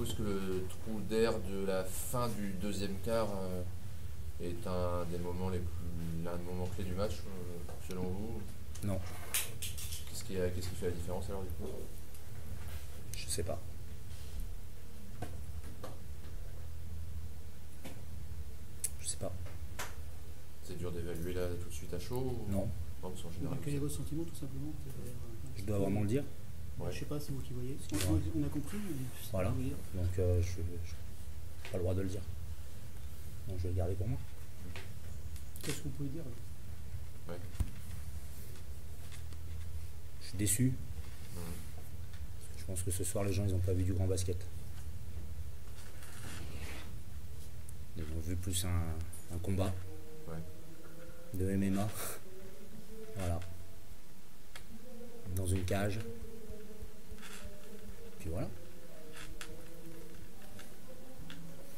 suppose que le trou d'air de la fin du deuxième quart est un des moments l'un des moments clés du match, selon vous. Non, Qu'est-ce qui fait la différence alors du coup? je sais pas. Je sais pas. C'est dur d'évaluer là tout de suite à chaud ou... Non, Non, parce qu'en général. Quel est votre sentiment tout simplement? je dois vraiment le dire. Ouais. Je sais pas, c'est vous qui voyez. Ouais. On a compris, mais je sais Voilà. pas vous dire. Donc je n'ai pas le droit de le dire. Donc je vais le garder pour moi. Qu'est-ce que vous pouvez dire? Ouais. Je suis déçu. Mhm. Je pense que ce soir, les gens, ils n'ont pas vu du grand basket. Ils ont vu plus un combat Ouais. de MMA. Voilà. Dans une cage. Puis voilà.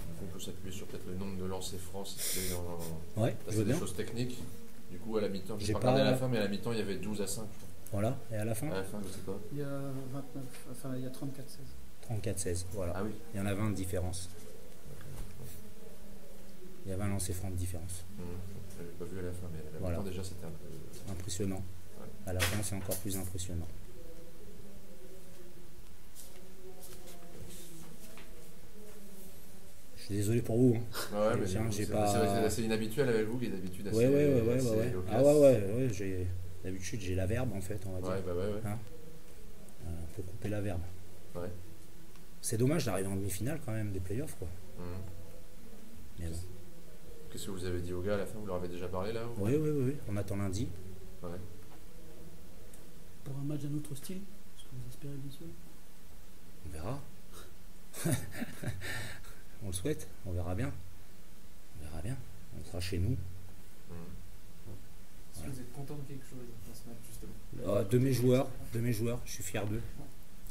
Donc on peut s'appuyer sur peut-être le nombre de lancers francs si c'est Ouais, je veux des bien. choses techniques. Du coup, à la mi-temps, j'ai J'ai pas regardé pas- à la fin, mais à la mi-temps, il y avait 12 à 5. Je Voilà. Et à la fin, crois. À la fin, je sais pas. Il y a 29, enfin il y a 34-16. 34-16. Voilà. Ah oui. Il y en a 20 de différence. Il y a 20 lancers francs de différence. Je l'avais pas vu à la fin, mais à la Voilà. mi-temps déjà c'était un peu. Impressionnant. À la fin, c'est encore plus impressionnant. Je suis désolé pour vous. Hein. Ouais, mais Tiens, du coup, j'ai c'est pas- c'est vrai que c'est assez inhabituel avec vous, qui est d'habitude assez. Ouais, assez ouais. loquace. Ah ouais. D'habitude, j'ai la verbe en fait, on va dire. Ouais, bah ouais. Hein. On peut couper la verbe. Ouais. C'est dommage d'arriver en demi-finale quand même des playoffs, quoi. Mhm. Mais bon. Qu'est-ce que vous avez dit aux gars à la fin? Vous leur avez déjà parlé là ou... Oui. On attend lundi. Ouais. Pour un match d'un autre style, ce que vous espérez bien sûr. On verra. On le souhaite. On verra bien. On sera chez nous. Mhm. Est-ce que vous êtes content de quelque chose dans ce match justement? De mes joueurs, je suis fier d'eux.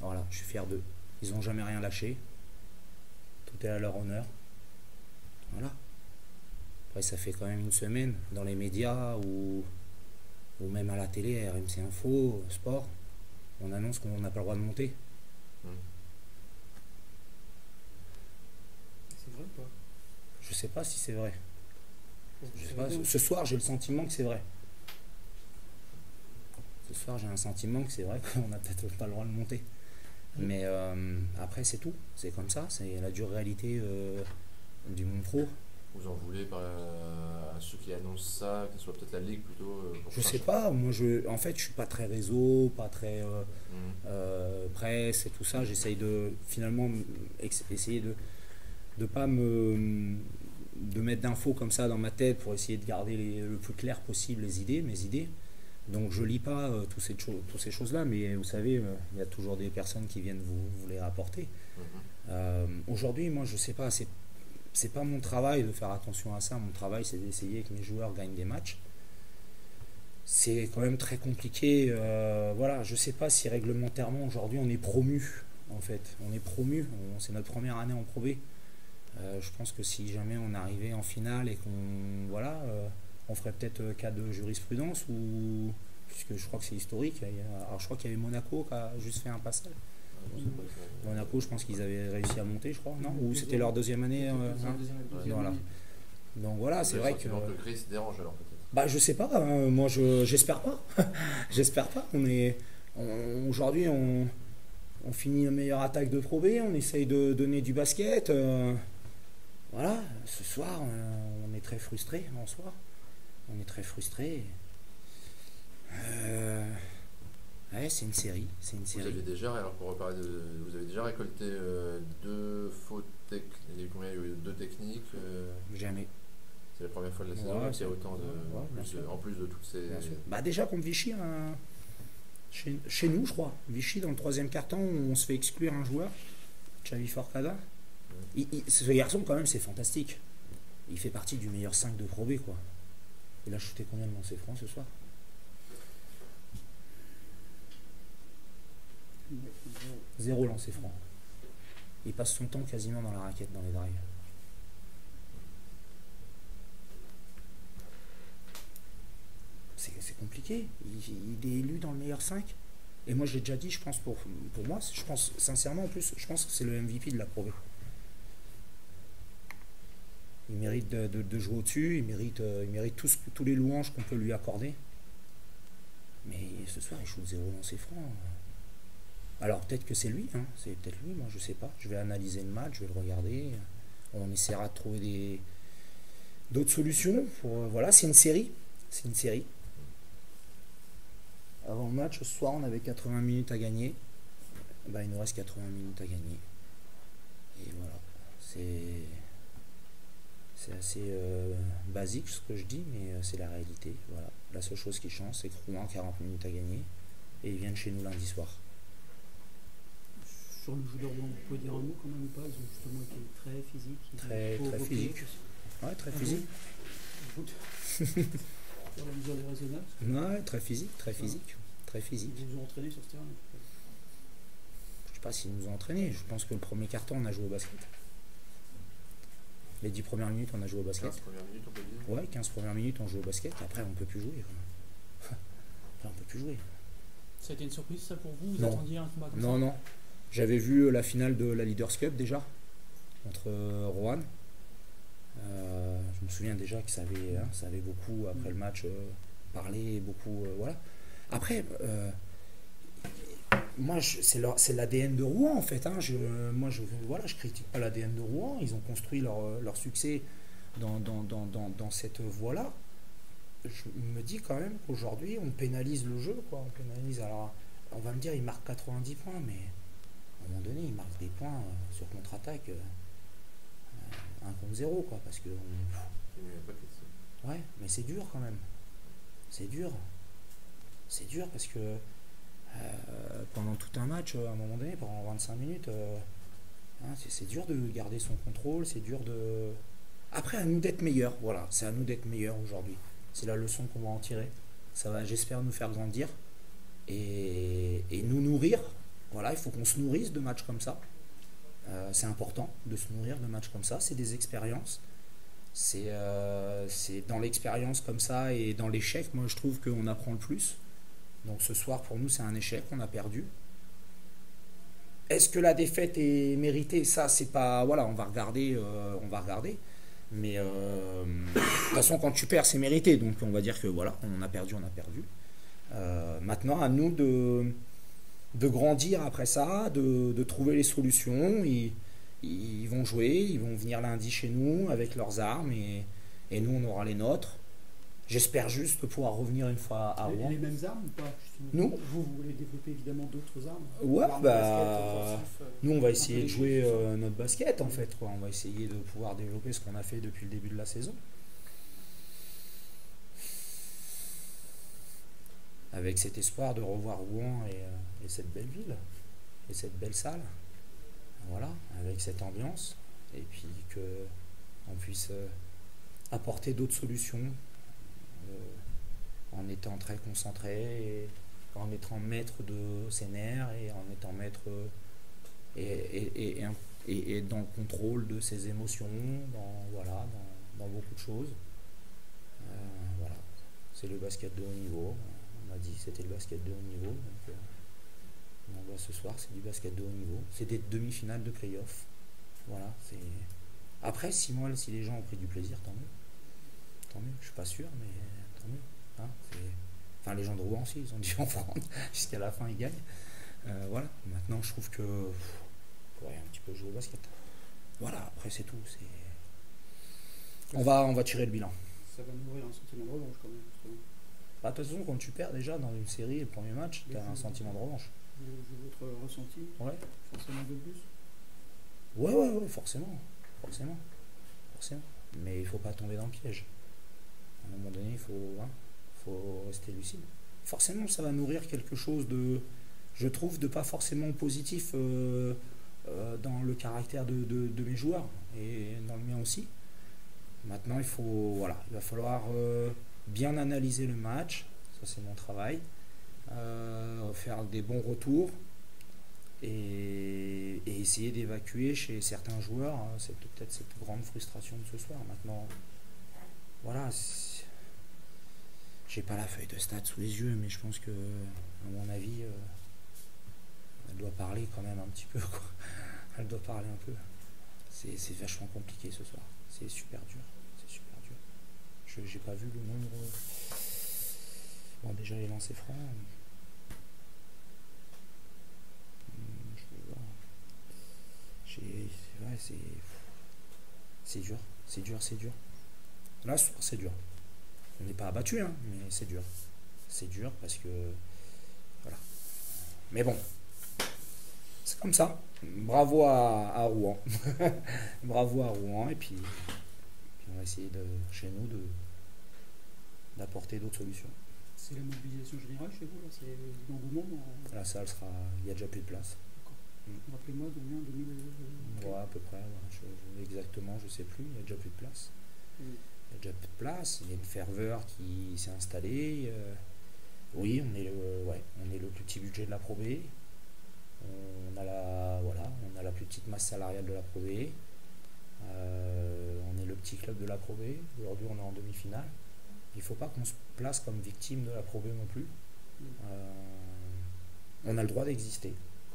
Voilà, je suis fier d'eux. Ils n'ont jamais rien lâché. Tout est à leur honneur. Voilà. Après, ça fait quand même une semaine dans les médias ou même à la télé, RMC Info, Sport, on annonce qu'on n'a pas le droit de monter. C'est vrai ou pas? Je sais pas si c'est vrai. Je sais Ça pas. va bien. Ce soir, j'ai le sentiment que c'est vrai. Ce soir, j'ai un sentiment que c'est vrai qu'on n'a peut-être pas le droit de monter. Mais après, c'est tout. C'est comme ça. C'est la dure réalité du monde pro. Vous en voulez à ceux qui annoncent ça, que ce soit peut-être la Ligue plutôt pour Je faire sais ça. pas. Moi, en fait, je suis pas très réseau, pas très presse et tout ça. J'essaye de finalement essayer de pas de mettre d'infos comme ça dans ma tête pour essayer de garder le plus clair possible mes idées. Donc je lis pas toutes ces choses-là, mais vous savez, il y a toujours des personnes qui viennent vous les rapporter. Aujourd'hui, moi, je sais pas, c'est pas mon travail de faire attention à ça. Mon travail, c'est d'essayer que mes joueurs gagnent des matchs. C'est quand même très compliqué. Voilà, je sais pas si réglementairement aujourd'hui on est promu. En fait, on est promu. C'est notre première année en Pro B. Je pense que si jamais on arrivait en finale et on ferait peut-être cas de jurisprudence ou puisque je crois que c'est historique. Alors je crois qu'il y avait Monaco qui a juste fait un passage. Monaco, je pense qu'ils avaient réussi à monter, je crois, non? Ou c'était leur deuxième année hein? Voilà. Donc voilà, c'est vrai que. Le gris se dérange alors peut-être. Bah je sais pas. Moi j'espère pas. J'espère pas. Aujourd'hui on finit la meilleure attaque de Pro B. On essaye de donner du basket. Voilà. Ce soir on est très frustré en soi. On est très frustré. Ouais, c'est une série. Vous avez déjà, alors pour reparler vous avez déjà récolté deux fautes techniques. Il y a eu combien? Il y a eu deux techniques. Jamais. C'est la première fois de la saison Ouais, qu'il y a autant bien sûr. en plus de toutes ces. Bien sûr. Bah déjà contre Vichy, chez nous, je crois. Vichy, dans le troisième quart-temps, on se fait exclure un joueur, Xavi Forcada. Ce garçon, quand même, c'est fantastique. Il fait partie du meilleur 5 de Pro B, quoi. Il a shooté combien de lancers francs ce soir? Zéro lancé franc. Il passe son temps quasiment dans la raquette, dans les drives. C'est compliqué. Il est élu dans le meilleur 5. Et moi, je l'ai déjà dit, je pense, pour moi, je pense sincèrement, en plus, je pense que c'est le MVP de la Pro B. Il mérite de jouer au-dessus, il mérite tous les louanges qu'on peut lui accorder. Mais ce soir, il shoot 0 lancé franc. Alors peut-être que c'est lui, hein. C'est peut-être lui, moi je sais pas. Je vais analyser le match, je vais le regarder. On essaiera de trouver d'autres solutions. Voilà, c'est une série. C'est une série. Avant le match, ce soir, on avait 80 minutes à gagner. Ben, il nous reste 80 minutes à gagner. Et voilà. C'est assez basique ce que je dis, mais c'est la réalité. Voilà. La seule chose qui change, c'est que Rouen a 40 minutes à gagner. Et ils viennent chez nous lundi soir. Sur le jeu de Rouen, vous pouvez dire un mot quand même ou pas? Ils ont justement été très physiques. Très physique. Ouais, très physique. Sur la mesure des raisonnables. Ouais, très physique, très physique. Très physique. Ils vous ont entraîné sur ce terrain? Je sais pas s'ils nous ont entraînés. Je pense que le premier carton, on a joué au basket. Les 10 premières minutes, on a joué au basket. 15 premières minutes, on peut dire. Ouais, 15 premières minutes, on joue au basket. Après, on peut plus jouer. Après, on peut plus jouer. Ça a été une surprise, ça, pour vous? Vous Non. attendiez un combat comme ça? Non. J'avais vu la finale de la Leaders Cup déjà, contre Roanne. Je me souviens déjà que ça avait beaucoup, après le match, parlé, beaucoup. Voilà. Après, moi, c'est l'ADN de Rouen, en fait. Hein. Je critique pas l'ADN de Rouen. Ils ont construit leur succès dans cette voie-là. Je me dis quand même qu'aujourd'hui, on pénalise le jeu, quoi. On pénalise. Alors, on va me dire, il marque 90 points, mais à un moment donné, il marque des points sur contre-attaque 1 contre 0, quoi. Parce que. Ouais, mais c'est dur quand même. C'est dur. C'est dur parce que pendant tout un match, à un moment donné, pendant 25 minutes, c'est dur de garder son contrôle, c'est dur de. Après, à nous d'être meilleurs, voilà, c'est à nous d'être meilleurs aujourd'hui. C'est la leçon qu'on va en tirer. Ça va, j'espère, nous faire grandir et nous nourrir. Voilà, il faut qu'on se nourrisse de matchs comme ça. C'est important de se nourrir de matchs comme ça. C'est des expériences. C'est dans l'expérience comme ça et dans l'échec, moi je trouve qu'on apprend le plus. Donc ce soir, pour nous, c'est un échec, on a perdu. Est-ce que la défaite est méritée? Ça, c'est pas. Voilà, on va regarder. Mais de toute façon, quand tu perds, c'est mérité. Donc on va dire que voilà, on a perdu. Maintenant, à nous de grandir après ça, de trouver les solutions. Ils vont jouer, ils vont venir lundi chez nous avec leurs armes et nous, on aura les nôtres. J'espère juste pouvoir revenir une fois à Rouen. Les mêmes armes ou pas? Nous, vous voulez développer évidemment d'autres armes? Ouais, Armes bah, basket, nous on va un essayer peu de les jouer choses. notre basket en fait, quoi. On va essayer de pouvoir développer ce qu'on a fait depuis le début de la saison. Avec cet espoir de revoir Rouen et cette belle ville, et cette belle salle. Voilà, avec cette ambiance. Et puis qu'on puisse apporter d'autres solutions en étant très concentré et en étant maître de ses nerfs et en étant maître et dans le contrôle de ses émotions, dans beaucoup de choses. Voilà, c'est le basket de haut niveau. On m'a dit que c'était le basket de haut niveau. Donc, ce soir, c'est du basket de haut niveau. C'est des demi-finales de play-off. Voilà, c'est. Après, si les gens ont pris du plaisir, tant mieux. Tant mieux. Je suis pas sûr, mais tant mieux. Hein, enfin, les gens de Rouen aussi, ils ont dû en prendre jusqu'à la fin, ils gagnent. Voilà. Maintenant, je trouve que ouais, un petit peu jouer au basket. Voilà. Après, c'est tout. On va tirer le bilan. Ça va nourrir un sentiment de revanche quand même. Bah, de toute façon, quand tu perds déjà dans une série, le premier match, tu as un sentiment de revanche. Votre ressenti? Ouais. Forcément de plus? Ouais, forcément. Mais il faut pas tomber dans le piège. À un moment donné, il faut rester lucide. Forcément, ça va nourrir quelque chose je trouve, de pas forcément positif dans le caractère de mes joueurs et dans le mien aussi. Maintenant, il va falloir bien analyser le match. Ça, c'est mon travail. Faire des bons retours et essayer d'évacuer chez certains joueurs c'est peut-être cette grande frustration de ce soir. Maintenant, voilà, j'ai pas la feuille de stats sous les yeux, mais je pense que, à mon avis, elle doit parler quand même un petit peu, quoi. Elle doit parler un peu. C'est vachement compliqué ce soir. C'est super dur. C'est super dur. J'ai pas vu le nombre. Bon, déjà les lancers francs. Je vais voir. Ouais, c'est dur. C'est dur, c'est dur. Là, ce soir, c'est dur. On n'est pas abattu, hein, mais c'est dur. C'est dur parce que. Voilà. Mais bon. C'est comme ça. Bravo à Rouen. Bravo à Rouen. Et puis on va essayer chez nous d'apporter d'autres solutions. C'est la mobilisation générale chez vous, là, c'est l'engouement. La salle sera. Il n'y a déjà plus de place. Rappelez-moi combien, 2000. Ouais, à peu près. Ouais. Exactement, je ne sais plus. Il n'y a déjà plus de place. Il y a déjà plus de place. Il y a une ferveur qui s'est installée. Oui, on est le plus petit budget de la Pro B. On a la plus petite masse salariale de la Pro B. On est le petit club de la Pro B. Aujourd'hui, on est en demi-finale. Il ne faut pas qu'on se place comme victime de la Pro B non plus. On a le droit d'exister,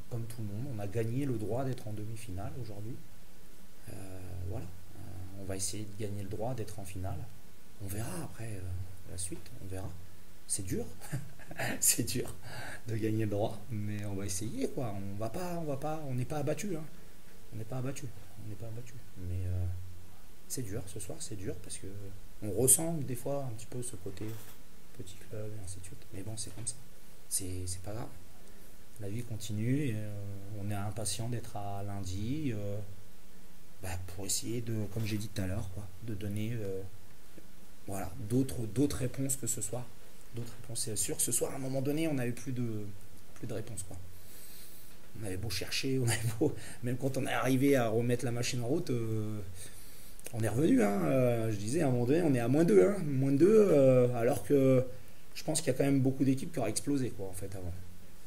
comme tout le monde. On a gagné le droit d'être en demi-finale aujourd'hui. On va essayer de gagner le droit d'être en finale. On verra après la suite. On verra. C'est dur. C'est dur de gagner le droit, mais on va essayer, quoi. On n'est pas abattu, hein. On n'est pas abattu. Mais c'est dur ce soir, c'est dur parce que on ressent des fois un petit peu ce côté petit club et ainsi de suite. Mais bon, c'est comme ça. C'est pas grave. La vie continue et on est impatient d'être à lundi pour essayer de, comme j'ai dit tout à l'heure, quoi, de donner d'autres réponses que ce soir. D'autres réponses. C'est sûr que ce soir, à un moment donné, on n'avait plus de réponses, quoi. On avait beau chercher, même quand on est arrivé à remettre la machine en route, on est revenu, hein. Je disais, à un moment donné, on est à -2, hein. -2, alors que je pense qu'il y a quand même beaucoup d'équipes qui auraient explosé, quoi, en fait, avant.